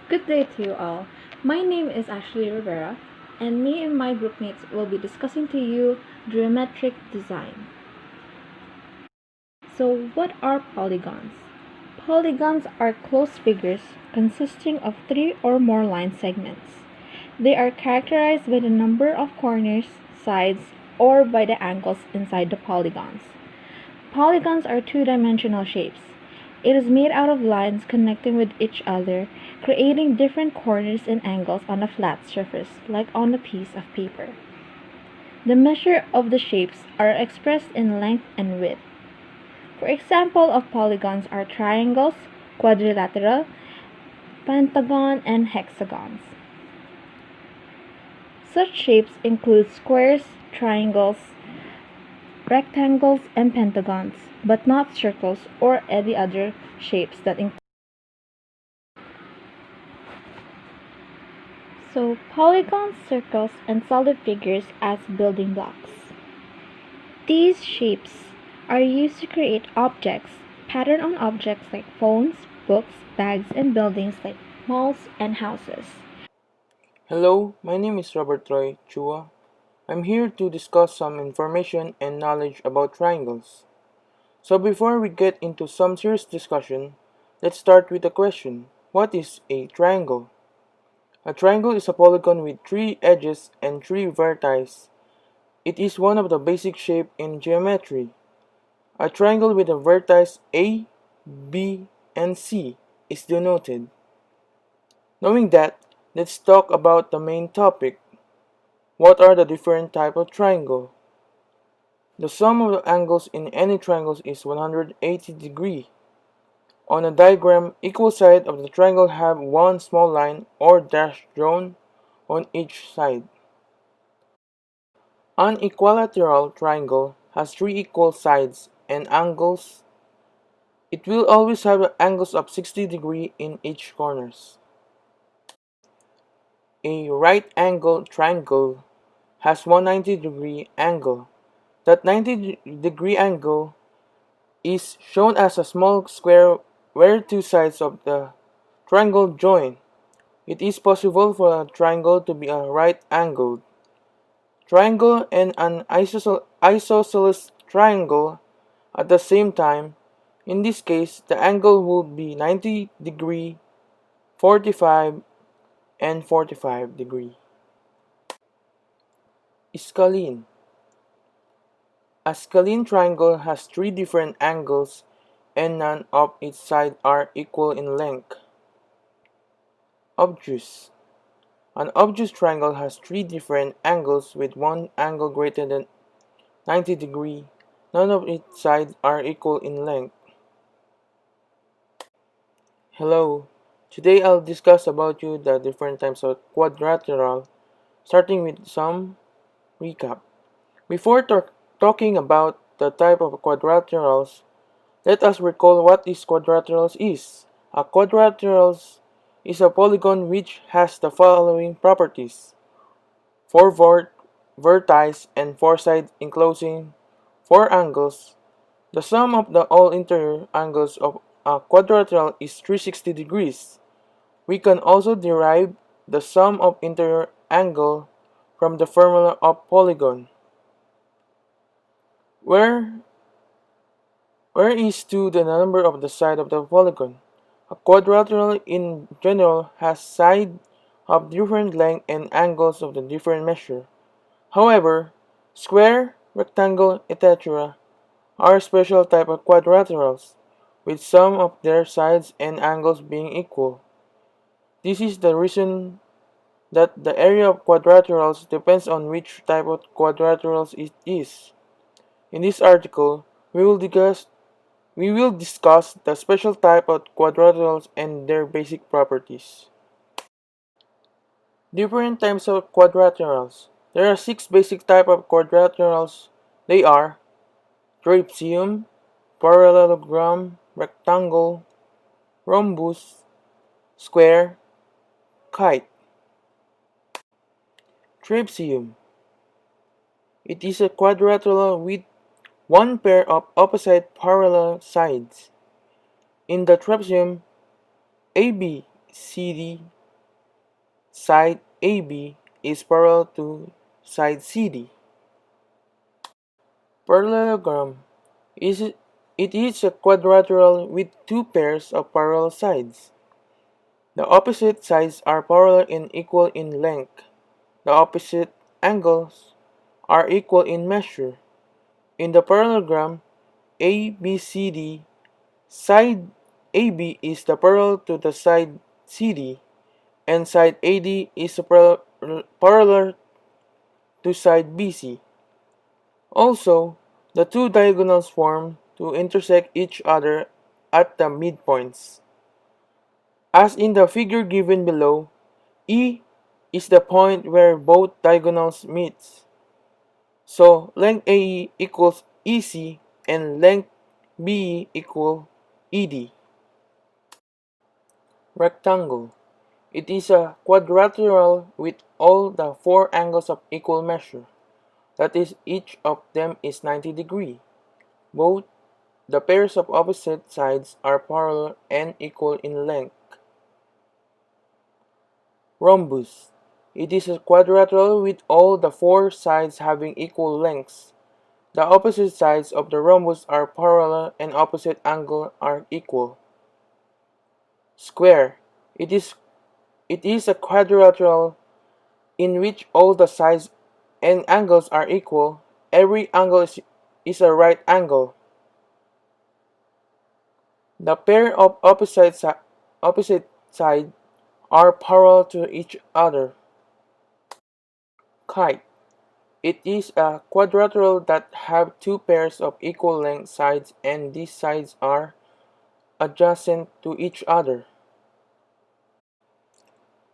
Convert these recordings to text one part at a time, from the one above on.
Good day to you all. My name is actually Rivera, and me and my groupmates will be discussing to you geometric design. So, what are polygons? Polygons are closed figures consisting of three or more line segments. They are characterized by the number of corners, sides, or by the angles inside the polygons. Polygons are two-dimensional shapes. It is made out of lines connecting with each other, creating different corners and angles on a flat surface, like on a piece of paper. The measure of the shapes are expressed in length and width. For example of polygons are triangles, quadrilateral, pentagon, and hexagons. Such shapes include squares, triangles, rectangles, and pentagons, but not circles or any other shapes that include. So, polygons, circles, and solid figures as building blocks. These shapes are used to create objects, pattern on objects like phones, books, bags, and buildings like malls and houses. Hello, my name is Robert Troy Chua. I'm here to discuss some information and knowledge about triangles. So before we get into some serious discussion, let's start with a question. What is a triangle? A triangle is a polygon with three edges and three vertices. It is one of the basic shapes in geometry. A triangle with a vertex A, B, and C is denoted. Knowing that, let's talk about the main topic. What are the different types of triangle? The sum of the angles in any triangle is 180 degrees. On a diagram, equal sides of the triangle have one small line or dash drawn on each side. An equilateral triangle has three equal sides and angles. It will always have angles of 60 degrees in each corners. A right-angled triangle has 190-degree angle. That 90-degree angle is shown as a small square where two sides of the triangle join. It is possible for a triangle to be a right-angled triangle and an isosceles triangle at the same time. In this case, the angle would be 90 degree, 45, and 45 degree. Scalene. A scalene triangle has three different angles and none of its sides are equal in length. Obtuse. An obtuse triangle has three different angles with one angle greater than 90 degrees. None of its sides are equal in length. Hello. Today I'll discuss about you the different types of quadrilateral, starting with some recap. Before talking about the type of quadrilaterals, let us recall what is quadrilaterals is. A quadrilaterals is a polygon which has the following properties: four vertices and four sides enclosing four angles. The sum of the all interior angles of a quadrilateral is 360 degrees. We can also derive the sum of interior angle from the formula of polygon, where is 2 the number of the side of the polygon. A quadrilateral in general has sides of different length and angles of the different measure. However, square, rectangle, etc. are special type of quadrilaterals, with some of their sides and angles being equal. This is the reason that the area of quadrilaterals depends on which type of quadrilaterals it is. In this article, we will discuss the special type of quadrilaterals and their basic properties. Different types of quadrilaterals. There are 6 basic types of quadrilaterals. They are trapezium, parallelogram, rectangle, rhombus, square, kite. Trapezium. It is a quadrilateral with one pair of opposite parallel sides. In the trapezium, AB CD, side AB is parallel to side CD. Parallelogram it is a quadrilateral with two pairs of parallel sides. The opposite sides are parallel and equal in length. The opposite angles are equal in measure. In the parallelogram ABCD, side AB is the parallel to the side CD, and side AD is parallel to side BC. Also, the two diagonals form to intersect each other at the midpoints. As in the figure given below, E is the point where both diagonals meet. So length AE equals EC and length BE equal ED. Rectangle. It is a quadrilateral with all the four angles of equal measure. That is, each of them is 90 degrees. Both the pairs of opposite sides are parallel and equal in length. Rhombus. It is a quadrilateral with all the four sides having equal lengths. The opposite sides of the rhombus are parallel and opposite angles are equal. Square. It is a quadrilateral in which all the sides and angles are equal. Every angle is a right angle. The pair of opposite sides are parallel to each other. Kite. It is a quadrilateral that have two pairs of equal length sides and these sides are adjacent to each other.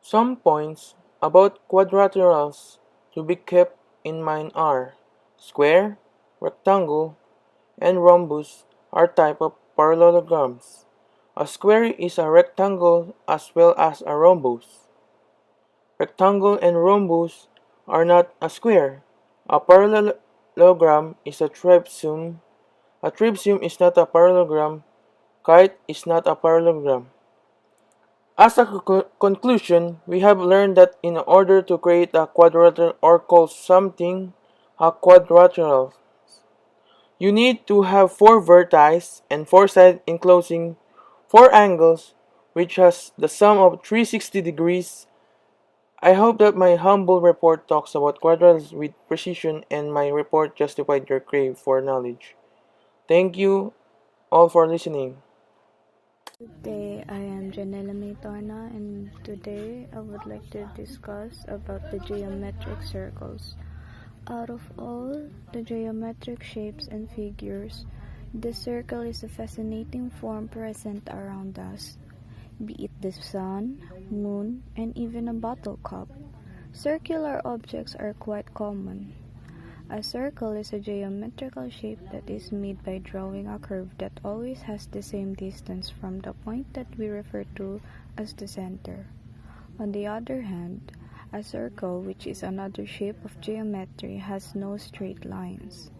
Some points about quadrilaterals to be kept in mind are square, rectangle, and rhombus are type of parallelograms. A square is a rectangle as well as a rhombus. Rectangle and rhombus are not a square. A parallelogram is a trapezium. A trapezium is not a parallelogram. Kite is not a parallelogram. As a conclusion, we have learned that in order to create a quadrilateral or call something a quadrilateral, you need to have four vertices and four sides enclosing four angles which has the sum of 360 degrees. I hope that my humble report talks about quadrilaterals with precision and my report justified your crave for knowledge. Thank you all for listening. Good day, I am Janela Torno, and today I would like to discuss about the geometric circles. Out of all the geometric shapes and figures, the circle is a fascinating form present around us, be it the sun, moon, and even a bottle cup. Circular objects are quite common. A circle is a geometrical shape that is made by drawing a curve that always has the same distance from the point that we refer to as the center. On the other hand, a circle, which is another shape of geometry, has no straight lines.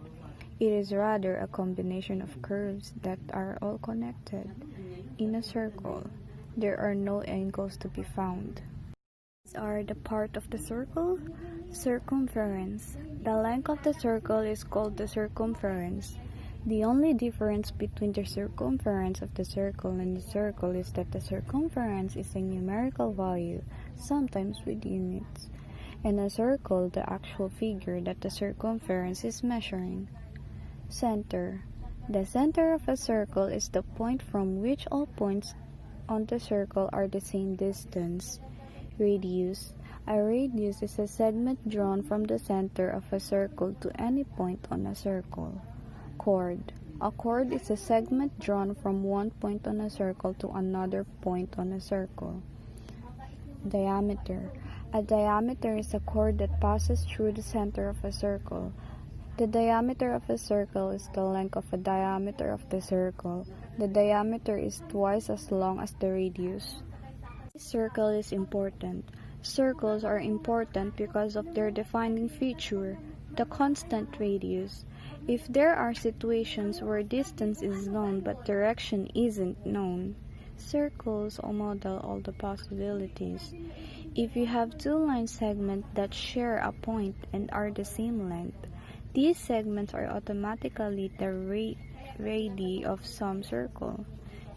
It is rather a combination of curves that are all connected. In a circle, there are no angles to be found. These are the part of the circle. Circumference. The length of the circle is called the circumference. The only difference between the circumference of the circle and the circle is that the circumference is a numerical value, sometimes with units, and a circle the actual figure that the circumference is measuring. Center. The center of a circle is the point from which all points on the circle are the same distance. Radius. A radius is a segment drawn from the center of a circle to any point on a circle. Chord. A chord is a segment drawn from one point on a circle to another point on a circle. Diameter. A diameter is a chord that passes through the center of a circle. The diameter of a circle is the length of a diameter of the circle. The diameter is twice as long as the radius. This circle is important. Circles are important because of their defining feature, the constant radius. If there are situations where distance is known but direction isn't known, Circles model all the possibilities. If you have two line segments that share a point and are the same length, these segments are automatically the radii of some circle.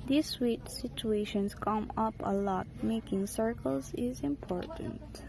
These situations come up a lot, making circles is important.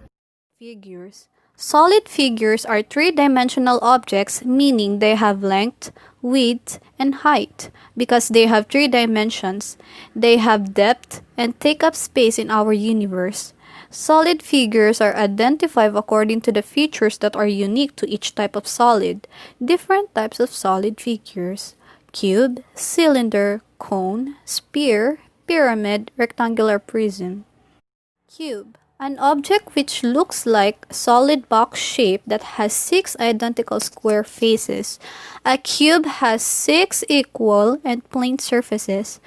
Figures. Solid figures are three-dimensional objects, meaning they have length, width, and height. Because they have three dimensions, they have depth and take up space in our universe. Solid figures are identified according to the features that are unique to each type of solid. Different types of solid figures: cube, cylinder, cone, sphere, pyramid, rectangular, prism. Cube. An object which looks like a solid box shape that has six identical square faces. A cube has six equal and plane surfaces.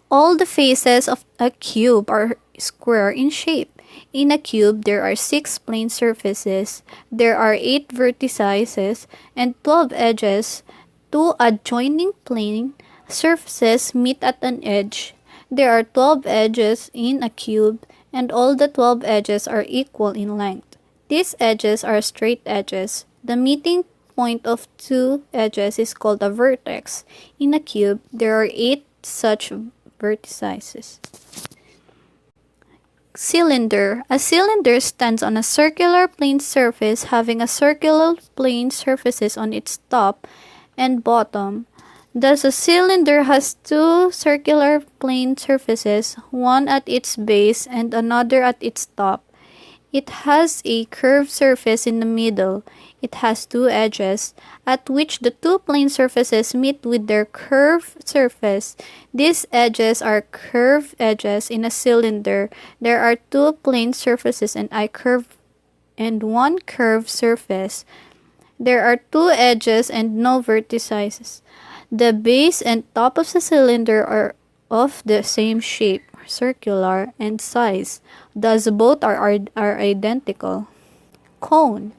All the faces of a cube are square in shape. In a cube, there are six plane surfaces. There are 8 vertices and 12 edges. Two adjoining plane surfaces meet at an edge. There are 12 edges in a cube, and all the 12 edges are equal in length. These edges are straight edges. The meeting point of two edges is called a vertex. In a cube, there are 8 such vertices. Cylinder. A cylinder stands on a circular plane surface having a circular plane surfaces on its top and bottom. Thus, a cylinder has two circular plane surfaces, one at its base and another at its top. It has a curved surface in the middle. It has two edges, at which the two plane surfaces meet with their curved surface. These edges are curved edges in a cylinder. There are two plane surfaces and one curved surface. There are two edges and no vertices. The base and top of the cylinder are of the same shape, circular, and size. Thus, both are identical. Cone.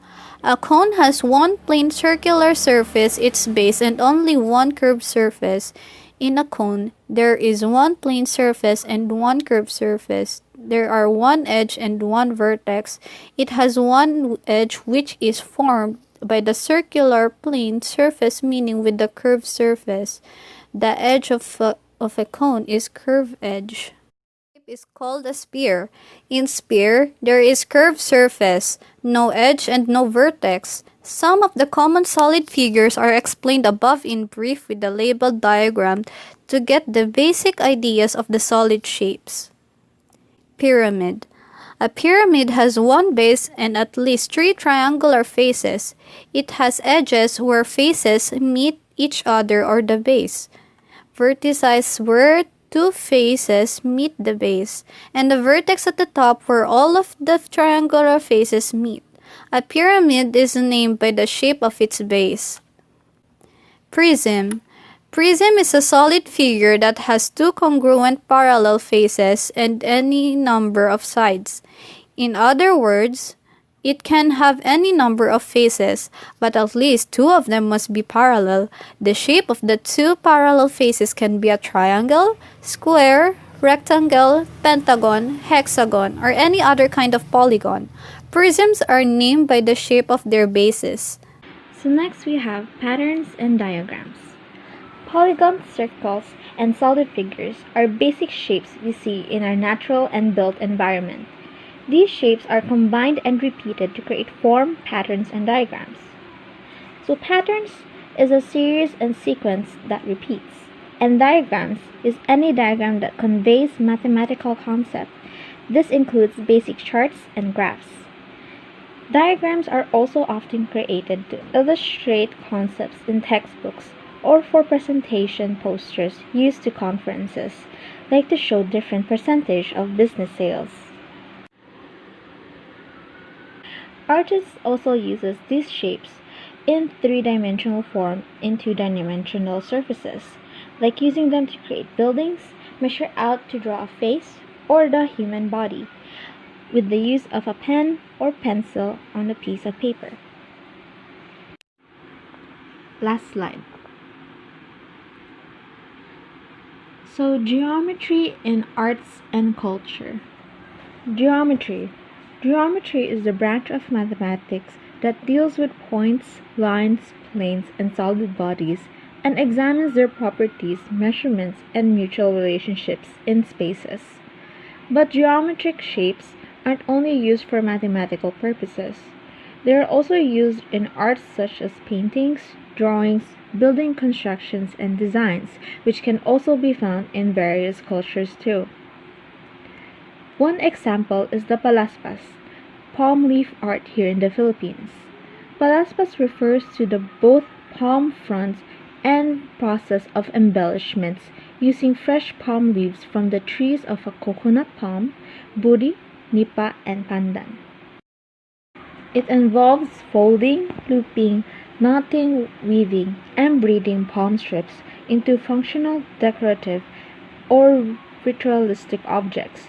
A cone has one plane circular surface, its base, and only one curved surface. In a cone, there is one plane surface and one curved surface. There are one edge and one vertex. It has one edge which is formed by the circular plane surface meeting with the curved surface. The edge of a cone is curved edge. Shape is called a sphere. In sphere, there is curved surface, no edge and no vertex. Some of the common solid figures are explained above in brief with the labeled diagram to get the basic ideas of the solid shapes. Pyramid. A pyramid has one base and at least 3 triangular faces. It has edges where faces meet each other or the base, vertices where two faces meet the base, and the vertex at the top where all of the triangular faces meet. A pyramid is named by the shape of its base. Prism. Prism is a solid figure that has two congruent parallel faces and any number of sides. In other words, it can have any number of faces, but at least 2 of them must be parallel. The shape of the 2 parallel faces can be a triangle, square, rectangle, pentagon, hexagon, or any other kind of polygon. Prisms are named by the shape of their bases. So next we have patterns and diagrams. Polygons, circles, and solid figures are basic shapes we see in our natural and built environment. These shapes are combined and repeated to create form, patterns, and diagrams. So patterns is a series and sequence that repeats, and diagrams is any diagram that conveys mathematical concept. This includes basic charts and graphs. Diagrams are also often created to illustrate concepts in textbooks or for presentation posters used to conferences, like to show different percentage of business sales. Artists also uses these shapes in 3-dimensional form in 2-dimensional surfaces, like using them to create buildings, measure out to draw a face, or the human body, with the use of a pen or pencil on a piece of paper. Last slide. So, geometry in arts and culture. Geometry. Geometry is the branch of mathematics that deals with points, lines, planes, and solid bodies and examines their properties, measurements, and mutual relationships in spaces. But geometric shapes aren't only used for mathematical purposes. They are also used in arts such as paintings, drawings, building constructions, and designs, which can also be found in various cultures too. One example is the Palaspas, palm leaf art here in the Philippines. Palaspas refers to the both palm fronds and process of embellishments using fresh palm leaves from the trees of a coconut palm, buri, nipa, and pandan. It involves folding, looping, knotting, weaving, and braiding palm strips into functional, decorative, or ritualistic objects.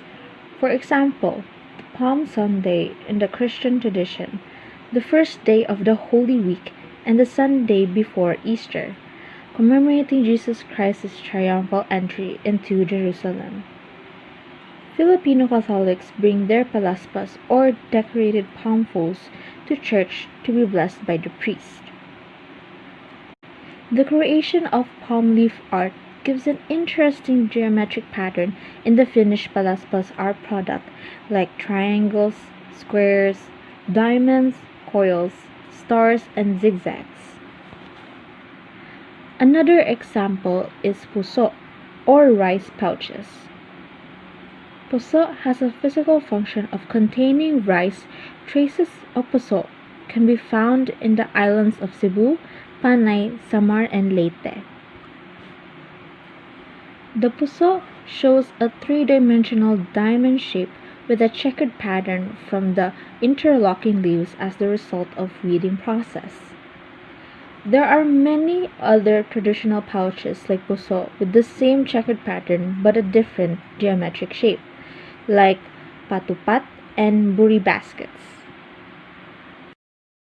For example, the Palm Sunday in the Christian tradition, the first day of the Holy Week, and the Sunday before Easter, commemorating Jesus Christ's triumphal entry into Jerusalem. Filipino Catholics bring their palaspas or decorated palm fools to church to be blessed by the priest. The creation of palm leaf art gives an interesting geometric pattern in the finished palaspas art product, like triangles, squares, diamonds, coils, stars, and zigzags. Another example is puso, or rice pouches. Puso has a physical function of containing rice. Traces of puso can be found in the islands of Cebu, Panay, Samar, and Leyte. The puso shows a three-dimensional diamond shape with a checkered pattern from the interlocking leaves as the result of weeding process. There are many other traditional pouches like puso with the same checkered pattern but a different geometric shape, like patupat and buri baskets.